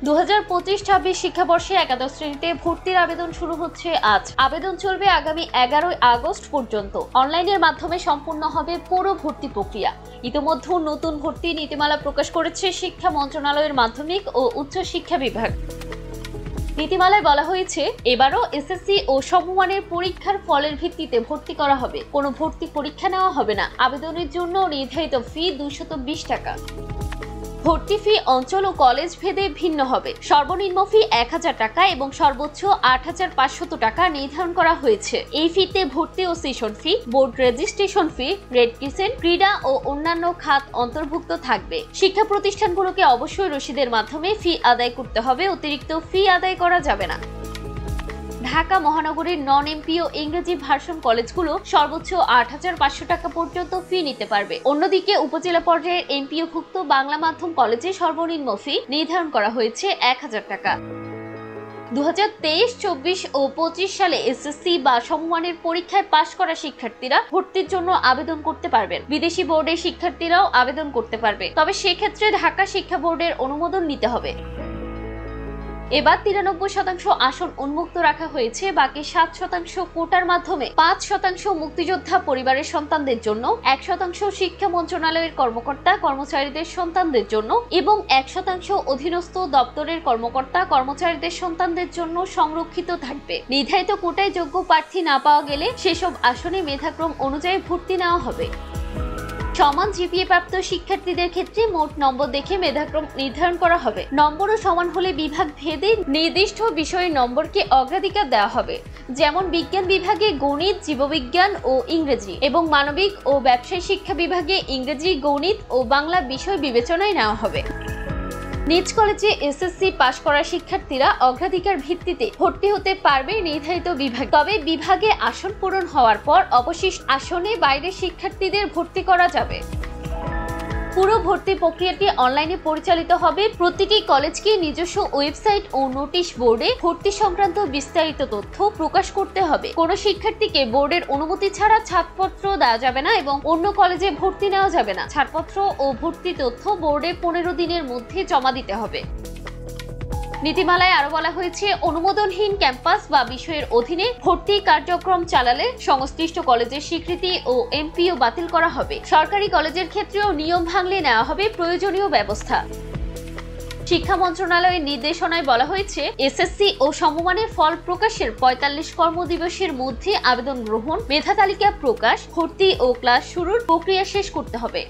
2025-26 শিক্ষাবর্ষে একাদশ শ্রেণীতে ভর্তির আবেদন শুরু হচ্ছে আজ। আবেদন চলবে আগামী 11 আগস্ট পর্যন্ত। অনলাইনের মাধ্যমে সম্পূর্ণ হবে পুরো ভর্তি প্রক্রিয়া। ইতিমধ্যে নতুন ভর্তি নীতিমালা প্রকাশ করেছে শিক্ষা মন্ত্রণালয়ের মাধ্যমিক ও উচ্চ শিক্ষা বিভাগ। নীতিমালায় বলা হয়েছে, এবারও এসএসসি ও সমমানের পরীক্ষার ফলের ভিত্তিতে ভর্তি করা হবে। কোনো ভর্তি পরীক্ষা নেওয়া হবে না। আবেদনের জন্য নির্ধারিত ফি 220 টাকা। ভর্তি ফি অঞ্চল ও কলেজ ভেদে ভিন্ন হবে। সর্বনিম্ন ফি 1000 টাকা এবং সর্বোচ্চ 8500 টাকা নির্ধারণ করা হয়েছে। এই ফিতে ভর্তি ও session fee, board registration fee, red crescent, ক্রীড়া ও অন্যান্য খাত অন্তর্ভুক্ত থাকবে। শিক্ষা প্রতিষ্ঠানগুলোকে অবশ্যই রসিদের মাধ্যমে ফি আদায় করতে হবে। অতিরিক্ত ফি আদায় করা যাবে না। ঢাকা মহানগরীর নন এমপিও ইংরেজি ভার্সন কলেজগুলো সর্বোচ্চ 8500 টাকা পর্যন্ত ফি নিতে পারবে। অন্যদিকে উপজেলা পর্যায়ের এমপিওভুক্ত বাংলা মাধ্যম কলেজে সর্বনিম্ন ফি নির্ধারণ করা হয়েছে 1000 টাকা। 2023-24 ও 25 সালে এসএসসি বা সমমানের পরীক্ষায় পাশ করা শিক্ষার্থীরা ভর্তির জন্য আবেদন করতে পারবেন। বিদেশি বোর্ডের শিক্ষার্থীরাও আবেদন করতে পারবে, তবে সেক্ষেত্রে ঢাকা শিক্ষা বোর্ডের অনুমোদন নিতে হবে। এবার 93% আসন উন্মুক্ত রাখা হয়েছে। বাকি 7% কোটার মাধ্যমে 5% মুক্তিযোদ্ধা পরিবারের সন্তানদের জন্য, 1% শিক্ষা মন্ত্রণালয়ের কর্মকর্তা কর্মচারীদের সন্তানদের জন্য এবং 1% অধীনস্থ দপ্তরের কর্মকর্তা কর্মচারীদের সন্তানদের জন্য সংরক্ষিত থাকবে। নির্ধারিত কোটায় যোগ্য প্রার্থী না পাওয়া গেলে সেসব আসনে মেধাক্রম অনুযায়ী ভর্তি নেওয়া হবে। সমান জিপিএ প্রাপ্ত শিক্ষার্থীদের ক্ষেত্রে মোট নম্বর দেখে মেধাক্রম নির্ধারণ করা হবে। নম্বরও সমান হলে বিভাগ ভেদে নির্দিষ্ট বিষয়ের নম্বরকে অগ্রাধিকার দেওয়া হবে। যেমন বিজ্ঞান বিভাগে গণিত, জীববিজ্ঞান ও ইংরেজি এবং মানবিক ও ব্যবসায় শিক্ষা বিভাগে ইংরেজি, গণিত ও বাংলা বিষয় বিবেচনায় নেওয়া হবে। নিজ কলেজে এসএসসি পাশ করা শিক্ষার্থীরা অগ্রাধিকার ভিত্তিতে ভর্তি হতে পারবে নির্ধারিত বিভাগ। তবে বিভাগে আসন পূরণ হওয়ার পর অবশিষ্ট আসনে বাইরের শিক্ষার্থীদের ভর্তি করা যাবে। পুরো ভর্তি প্রক্রিয়াটি অনলাইনে পরিচালিত হবে। প্রতিটি কলেজকে নিজস্ব ওয়েবসাইট ও নোটিশ বোর্ডে ভর্তি সংক্রান্ত বিস্তারিত তথ্য প্রকাশ করতে হবে। কোনো শিক্ষার্থীকে বোর্ডের অনুমতি ছাড়া ছাড়পত্র দেওয়া যাবে না এবং অন্য কলেজে ভর্তি নেওয়া যাবে না। ছাড়পত্র ও ভর্তি তথ্য বোর্ডে 15 দিনের মধ্যে জমা দিতে হবে। নীতিমালায় আরো বলা হয়েছে, অনুমোদনহীন ক্যাম্পাস বা বিষয়ের অধীনে ভর্তি কার্যক্রম চালালে সংশ্লিষ্ট কলেজের স্বীকৃতি ও এমপিও বাতিল করা হবে। সরকারি কলেজের ক্ষেত্রেও নিয়ম ভাঙলে নেওয়া হবে প্রয়োজনীয় ব্যবস্থা। শিক্ষা মন্ত্রণালয়ের নির্দেশনায় বলা হয়েছে, এসএসসি ও সমমানের ফল প্রকাশের 45 কর্মদিবসের মধ্যে আবেদন গ্রহণ, মেধা তালিকা প্রকাশ, ভর্তি ও ক্লাস শুরুর প্রক্রিয়া শেষ করতে হবে।